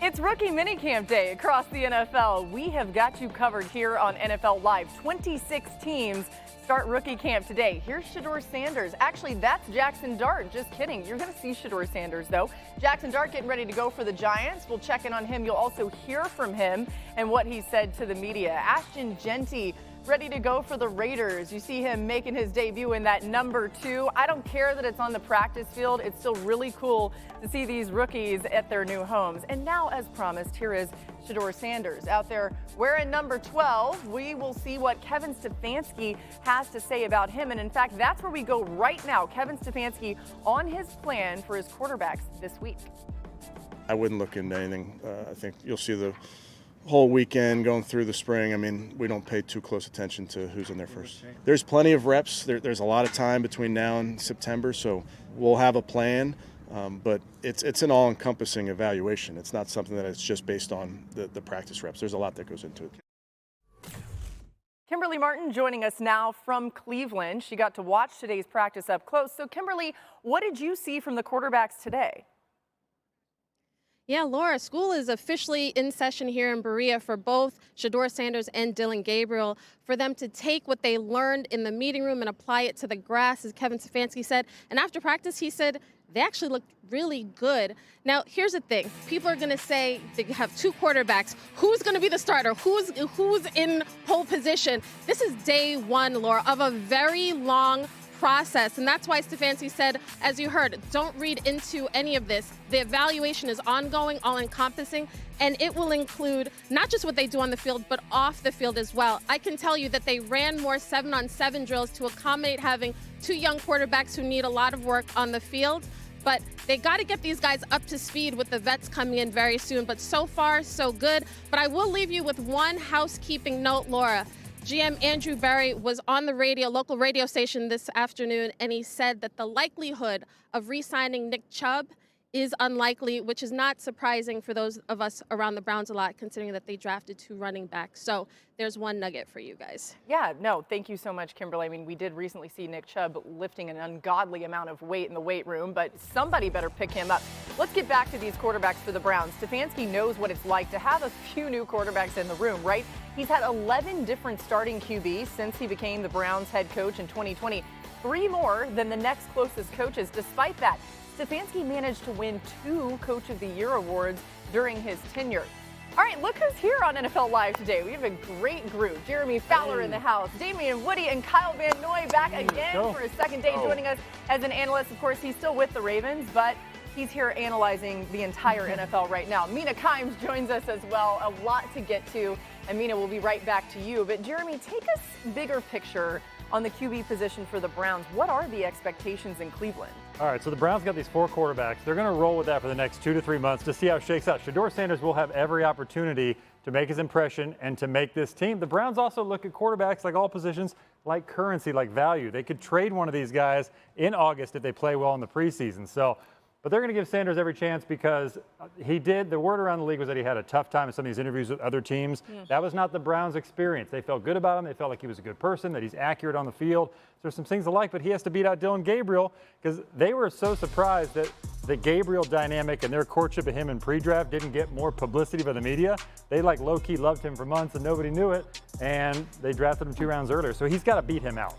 It's rookie minicamp day across the NFL. We have got you covered here on NFL Live. 26 teams start rookie camp today. Here's Shedeur Sanders. Actually, that's Jackson Dart. Just kidding. You're going to see Shedeur Sanders, though. Jackson Dart getting ready to go for the Giants. We'll check in on him. You'll also hear from him and what he said to the media. Ashton Jeanty ready to go for the Raiders. You see him making his debut in that number 2. I don't care that it's on the practice field. It's still really cool to see these rookies at their new homes. And now, as promised, here is Shedeur Sanders out there wearing number 12. We will see what Kevin Stefanski has to say about him. And in fact, that's where we go right now. Kevin Stefanski on his plan for his quarterbacks this week. I wouldn't look into anything. I think you'll see the whole weekend going through the spring. I mean, we don't pay too close attention to who's in there first. There's plenty of reps. There's a lot of time between now and September, so we'll have a plan. But it's an all-encompassing evaluation. It's not something that it's just based on the practice reps. There's a lot that goes into it. Kimberly Martin joining us now from Cleveland. She got to watch today's practice up close. So, Kimberly, what did you see from the quarterbacks today? Yeah, Laura, school is officially in session here in Berea for both Shedeur Sanders and Dillon Gabriel, for them to take what they learned in the meeting room and apply it to the grass, as Kevin Stefanski said. And after practice, he said they actually looked really good. Now, here's the thing. People are going to say they have 2 quarterbacks. Who's going to be the starter? Who's in pole position? This is day 1, Laura, of a very long process. And that's why Stefanski said, as you heard, don't read into any of this. The evaluation is ongoing, all-encompassing, and it will include not just what they do on the field, but off the field as well. I can tell you that they ran more 7-on-7 drills to accommodate having 2 young quarterbacks who need a lot of work on the field. But they got to get these guys up to speed with the vets coming in very soon. But so far, so good. But I will leave you with one housekeeping note, Laura. GM Andrew Berry was on the radio, local radio station this afternoon, and he said that the likelihood of re-signing Nick Chubb is unlikely, which is not surprising for those of us around the Browns a lot, considering that they drafted 2 running backs. So there's one nugget for you guys. Yeah, no, thank you so much, Kimberly. I mean, we did recently see Nick Chubb lifting an ungodly amount of weight in the weight room, but somebody better pick him up. Let's get back to these quarterbacks for the Browns. Stefanski knows what it's like to have a few new quarterbacks in the room, right? He's had 11 different starting QBs since he became the Browns head coach in 2020, 3 more than the next closest coaches. Despite that, Stefanski managed to win 2 Coach of the Year awards during his tenure. All right, look who's here on NFL Live today. We have a great group. Jeremy Fowler in the house, Damien Woody, and Kyle Van Noy back again for his second day joining us as an analyst. Of course, he's still with the Ravens, but he's here analyzing the entire NFL right now. Mina joins us as well. A lot to get to, and Mina, we'll be right back to you. But Jeremy, take us bigger picture on the QB position for the Browns. What are the expectations in Cleveland? All right, so the Browns got these 4 quarterbacks. They're going to roll with that for the next 2 to 3 months to see how it shakes out. Shedeur Sanders will have every opportunity to make his impression and to make this team. The Browns also look at quarterbacks, like all positions, like currency, like value. They could trade one of these guys in August if they play well in the preseason. But they're going to give Sanders every chance because the word around the league was that he had a tough time in some of these interviews with other teams. That was not the Browns' experience. They felt good about him. They felt like he was a good person, that he's accurate on the field. There's some things to like, but he has to beat out Dillon Gabriel because they were so surprised that the Gabriel dynamic and their courtship of him in pre-draft didn't get more publicity by the media. They low-key loved him for months and nobody knew it, and they drafted him 2 rounds earlier. So he's got to beat him out.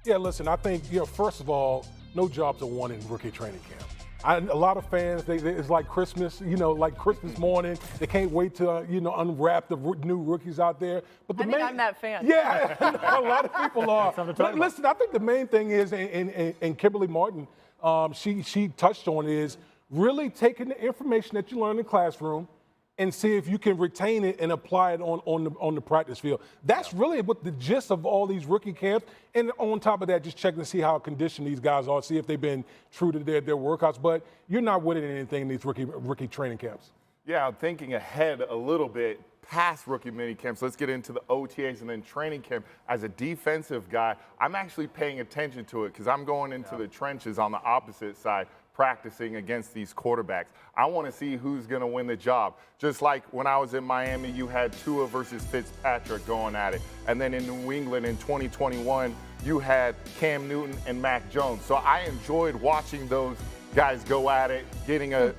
Yeah, listen, I think, first of all, no jobs are won in rookie training camp. A lot of fans, it's like Christmas, like Christmas morning. They can't wait to, unwrap the new rookies out there. But I'm that fan. Yeah, a lot of people are. But listen, I think the main thing is, and Kimberly Martin, she touched on it, is really taking the information that you learn in the classroom and see if you can retain it and apply it on the practice field. That's really what the gist of all these rookie camps. And on top of that, just checking to see how conditioned these guys are, see if they've been true to their workouts. But you're not winning anything in these rookie training camps. Yeah, I'm thinking ahead a little bit past rookie mini camps. Let's get into the OTAs and then training camp. As a defensive guy, I'm actually paying attention to it because I'm going into the trenches on the opposite side, practicing against these quarterbacks. I want to see who's going to win the job. Just like when I was in Miami, you had Tua versus Fitzpatrick going at it. And then in New England in 2021, you had Cam Newton and Mac Jones. So I enjoyed watching those guys go at it, getting a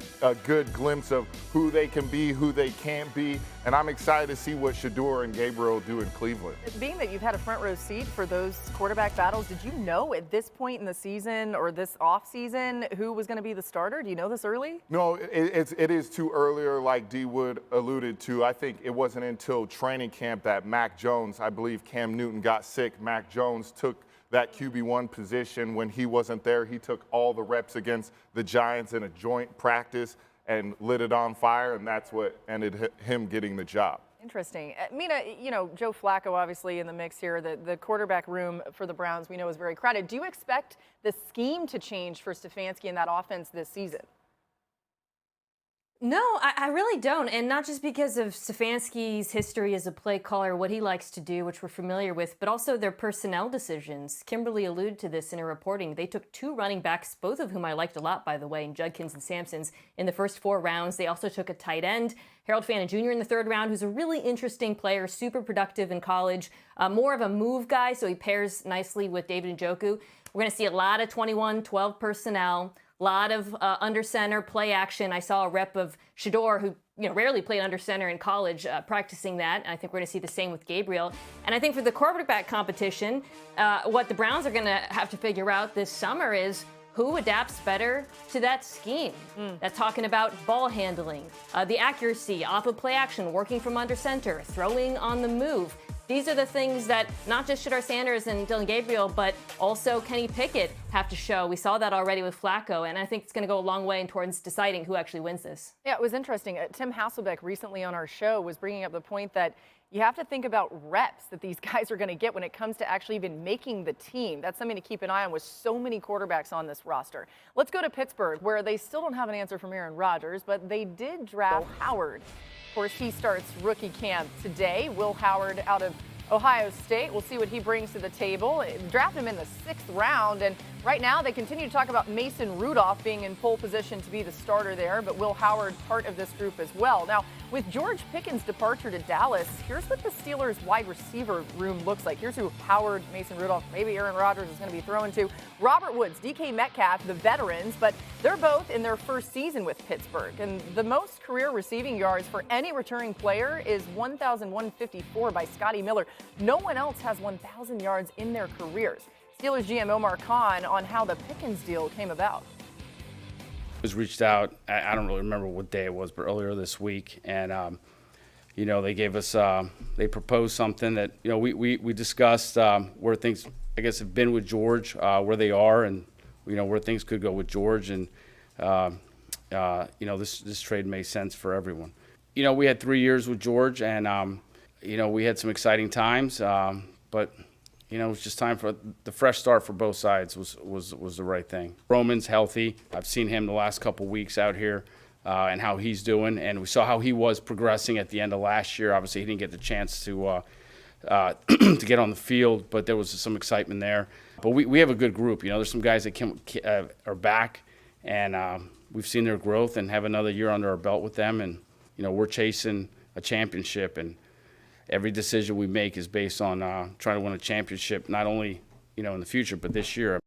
good glimpse of who they can be, who they can't be. And I'm excited to see what Shedeur and Gabriel do in Cleveland. Being that you've had a front row seat for those quarterback battles, did you know at this point in the season or this off season who was going to be the starter? Do you know this early? No, it is too earlier, like D Wood alluded to. I think it wasn't until training camp that Mac Jones, I believe Cam Newton got sick. Mac Jones took that QB1 position. When he wasn't there, he took all the reps against the Giants in a joint practice and lit it on fire, and that's what ended him getting the job. Interesting. Mina, you know, Joe Flacco obviously in the mix here. The quarterback room for the Browns we know is very crowded. Do you expect the scheme to change for Stefanski in that offense this season? No, I really don't. And not just because of Stefanski's history as a play caller, what he likes to do, which we're familiar with, but also their personnel decisions. Kimberley alluded to this in her reporting. They took 2 running backs, both of whom I liked a lot, by the way, in Judkins and Sampsons, in the first 4 rounds. They also took a tight end, Harold Fannin Jr. in the 3rd round, who's a really interesting player, super productive in college, more of a move guy, so he pairs nicely with David Njoku. We're going to see a lot of 21-12 personnel. A lot of under center play action. I saw a rep of Shedeur, who rarely played under center in college, practicing that. I think we're going to see the same with Gabriel. And I think for the quarterback competition, what the Browns are going to have to figure out this summer is who adapts better to that scheme. That's talking about ball handling, the accuracy off of play action, working from under center, throwing on the move. These are the things that not just Shedeur Sanders and Dillon Gabriel, but also Kenny Pickett have to show. We saw that already with Flacco, and I think it's going to go a long way towards deciding who actually wins this. Yeah, it was interesting. Tim Hasselbeck recently on our show was bringing up the point that you have to think about reps that these guys are going to get when it comes to actually even making the team. That's something to keep an eye on with so many quarterbacks on this roster. Let's go to Pittsburgh, where they still don't have an answer from Aaron Rodgers, but they did draft Howard. Of course, he starts rookie camp today. Will Howard out of Ohio State. We'll see what he brings to the table. Draft him in the 6th round, and right now they continue to talk about Mason Rudolph being in pole position to be the starter there, but Will Howard part of this group as well. Now, with George Pickens' departure to Dallas, here's what the Steelers' wide receiver room looks like. Here's who Howard, Mason Rudolph, maybe Aaron Rodgers is going to be throwing to. Robert Woods, DK Metcalf, the veterans, but they're both in their first season with Pittsburgh. And the most career receiving yards for any returning player is 1,154 by Scotty Miller. No one else has 1,000 yards in their careers. Steelers GM Omar Khan on how the Pickens deal came about. Was reached out, I don't really remember what day it was, but earlier this week, and they gave us, they proposed something that we discussed where things I guess have been with George, where they are, and where things could go with George, and this trade made sense for everyone. We had 3 years with George, and we had some exciting times, but. It was just time for the fresh start for both sides was the right thing. Roman's healthy. I've seen him the last couple weeks out here and how he's doing, and we saw how he was progressing at the end of last year. Obviously, he didn't get the chance to to get on the field, but there was some excitement there. But we have a good group. There's some guys that are back, and we've seen their growth and have another year under our belt with them, and we're chasing a championship, and every decision we make is based on trying to win a championship, not only, in the future, but this year.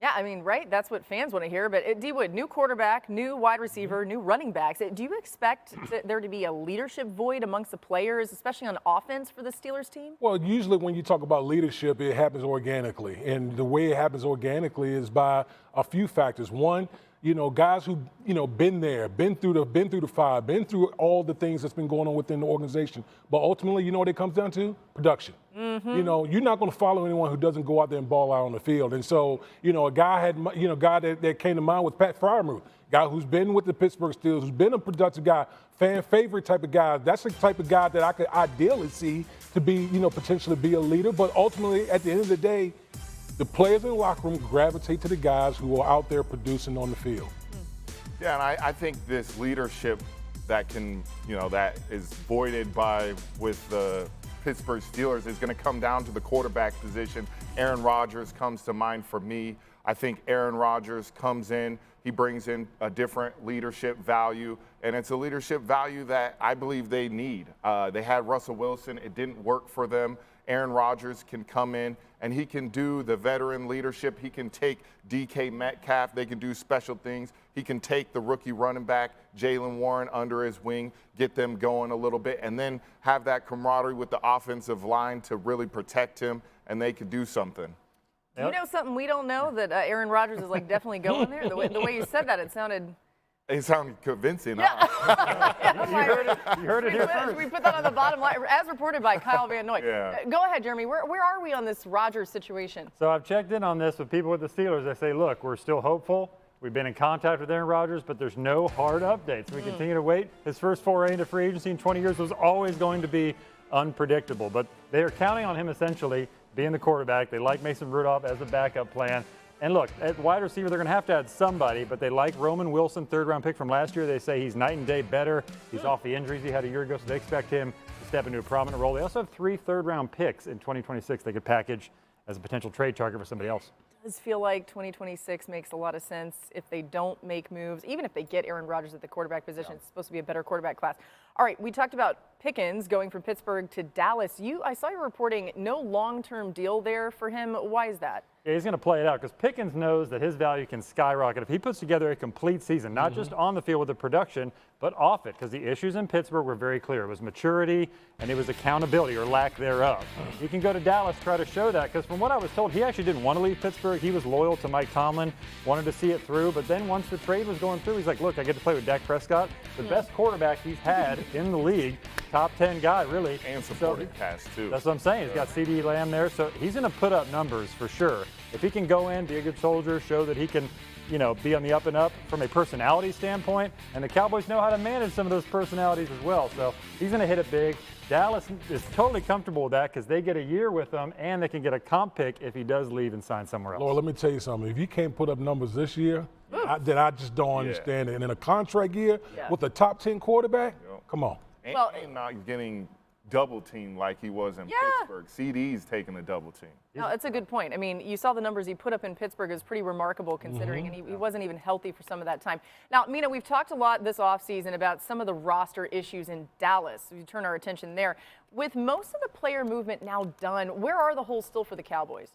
Yeah, I mean, right? That's what fans want to hear. But D. Wood, new quarterback, new wide receiver, new running backs. Do you expect there to be a leadership void amongst the players, especially on offense for the Steelers team? Well, usually when you talk about leadership, it happens organically. And the way it happens organically is by a few factors. One, guys who, been there, been through the fire, been through all the things that's been going on within the organization. But ultimately, what it comes down to? Production. Mm-hmm. You're not going to follow anyone who doesn't go out there and ball out on the field. And so, a guy that came to mind was Pat Freiermuth, guy who's been with the Pittsburgh Steelers, who's been a productive guy, fan favorite type of guy. That's the type of guy that I could ideally see to be, potentially be a leader. But ultimately, at the end of the day, the players in the locker room gravitate to the guys who are out there producing on the field. Yeah, and I think this leadership that that is voided with the Pittsburgh Steelers is going to come down to the quarterback position. Aaron Rodgers comes to mind for me. I think Aaron Rodgers comes in, he brings in a different leadership value, and it's a leadership value that I believe they need. They had Russell Wilson, it didn't work for them. Aaron Rodgers can come in and he can do the veteran leadership. He can take DK Metcalf. They can do special things. He can take the rookie running back, Jaylen Warren, under his wing, get them going a little bit, and then have that camaraderie with the offensive line to really protect him, and they could do something. Do you know something we don't know, that Aaron Rodgers is like definitely going there? The way you said that, it sounded... It sounded convincing. Yeah. Huh? You heard it here first. We put that on the bottom line, as reported by Kyle Van Noy. Yeah. Go ahead, Jeremy. Where are we on this Rodgers situation? So I've checked in on this with people with the Steelers. They say, look, we're still hopeful. We've been in contact with Aaron Rodgers, but there's no hard updates. We continue to wait. His first foray into free agency in 20 years was always going to be unpredictable, but they are counting on him essentially being the quarterback. They like Mason Rudolph as a backup plan. And look, at wide receiver, they're going to have to add somebody, but they like Roman Wilson, third-round pick from last year. They say he's night and day better. He's off the injuries he had a year ago, so they expect him to step into a prominent role. They also have 3 third-round picks in 2026 they could package as a potential trade target for somebody else. It does feel like 2026 makes a lot of sense if they don't make moves, even if they get Aaron Rodgers at the quarterback position. It's supposed to be a better quarterback class. All right, we talked about Pickens going from Pittsburgh to Dallas. I saw you reporting no long-term deal there for him. Why is that? Yeah, he's going to play it out because Pickens knows that his value can skyrocket if he puts together a complete season, not just on the field with the production, but off it, because the issues in Pittsburgh were very clear. It was maturity and it was accountability or lack thereof. He can go to Dallas, try to show that, because from what I was told, he actually didn't want to leave Pittsburgh. He was loyal to Mike Tomlin, wanted to see it through, but then once the trade was going through, he's like, look, I get to play with Dak Prescott, the best quarterback he's had in the league, top 10 guy, really. And supporting cast, too. That's what I'm saying. He's got CD Lamb there, so he's going to put up numbers for sure. If he can go in, be a good soldier, show that he can, be on the up and up from a personality standpoint, and the Cowboys know how to manage some of those personalities as well. So he's going to hit it big. Dallas is totally comfortable with that because they get a year with him, and they can get a comp pick if he does leave and sign somewhere else. Laura, let me tell you something. If you can't put up numbers this year, then I just don't understand it. And in a contract year with a top 10 quarterback, come on. And not getting double team like he was in Pittsburgh. CD's taking a double team. No, that's a good point. I mean, you saw the numbers he put up in Pittsburgh is pretty remarkable considering, and he wasn't even healthy for some of that time. Now, Mina, we've talked a lot this offseason about some of the roster issues in Dallas. We turn our attention there. With most of the player movement now done, where are the holes still for the Cowboys?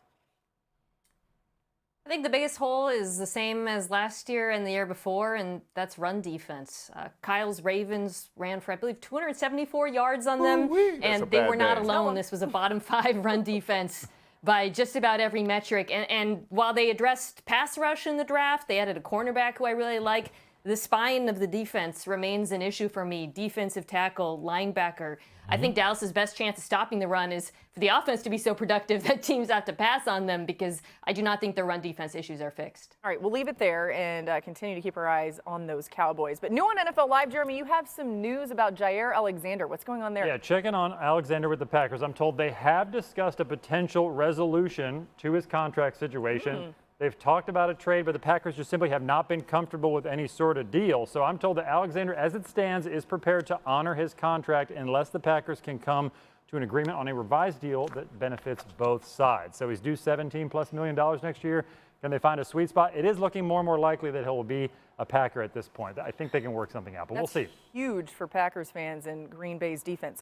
I think the biggest hole is the same as last year and the year before, and that's run defense. Kyle's Ravens ran for, I believe, 274 yards on them, and they were not alone. This was a bottom 5 run defense by just about every metric. And while they addressed pass rush in the draft, they added a cornerback who I really like. The spine of the defense remains an issue for me. Defensive tackle, linebacker. I think Dallas's best chance of stopping the run is for the offense to be so productive that teams have to pass on them, because I do not think their run defense issues are fixed. All right, we'll leave it there and continue to keep our eyes on those Cowboys. But new on NFL Live, Jeremy, you have some news about Jaire Alexander. What's going on there? Yeah, checking on Alexander with the Packers. I'm told they have discussed a potential resolution to his contract situation. They've talked about a trade, but the Packers just simply have not been comfortable with any sort of deal. So I'm told that Alexander, as it stands, is prepared to honor his contract unless the Packers can come to an agreement on a revised deal that benefits both sides. So he's due $17+ million next year. Can they find a sweet spot? It is looking more and more likely that he'll be a Packer at this point. I think they can work something out, but we'll see. Huge for Packers fans and Green Bay's defense.